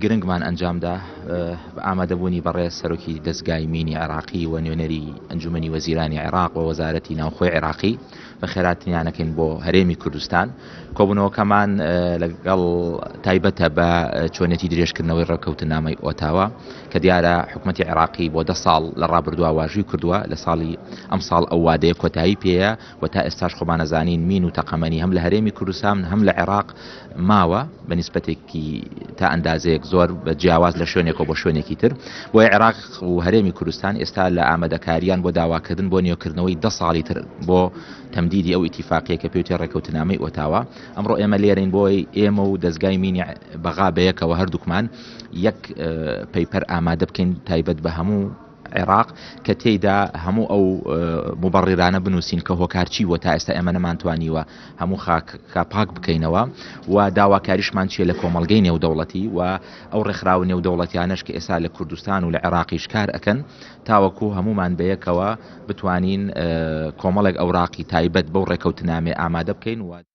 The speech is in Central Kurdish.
گرنگمان ئەنجامدا بە ئامادەبوونی بەڕێز سەرۆکی دەستگای مینی عێراقی و نوێنەری ئەنجومەنی وەزیرانی عێراق و وەزارەتی ناوخۆی عێراقی بە خێراتیانەکەین بۆ هەرێمی کوردستان. کۆبوونەوەکەمان لەگەڵ تایبەتە بە چۆنێتی درێژکردنەوەی ڕێکەوتنامەی ئۆتاوا کە دیارە حکوومەتی عێراقی بۆ 10 ساڵ لە ڕابردووە واژووی کردووە لە ساڵی ئەم ساڵ ئەو وادەیە کۆتایی پێەیە و تا ئێستاش خۆمانەزانین مین و تەقەمەنی هەم لە هەرێمی کوردستان هەم لە عێراق ماوە بە نیسبەتێکی تا ئەندازەیەک زۆر بە جیاواز لە شوێنێکەوە بۆ شوێنێکی تر. بۆیە عێراق و هەرێمی کوردستان ئێستا لە ئامادەکاریان بۆ داواکردن بۆ نێوکردنەوەی 10 ساڵی تر بۆ تەمدیدی ئەو ئیتیفاقیە کە پێوتێ ڕێکەوتنامەی ئۆتاوا. ئەمڕۆ ئێمە لێرەین بۆی ئێمە و دەستگای مینی بەغا بەیەکەوە هەردووکمان یەک پەیپەر ئامادە بکەین تایبەت بە هەموو عێراق کە تێیدا هەموو ئەو مبڕیرانە بنووسین کە هۆکارچی بۆ تا ئێستا ئێمە نەمانتوانیوە هەموو خاپاک بکەینەوە و داواکاریشمان چیە لە کۆمەڵگەی نێودەوڵەتی و ئەو ڕێکخراوە نێودەوڵەتیانەش کە ئێستا لە کوردستان و لە عێراقیش کار ئەکەن تاوەکو هەمومان بەیەکەوە بتوانین کۆمەڵێک ئەوراقی تایبەت بەو ڕێکەوتنامێ ئامادە بکەین و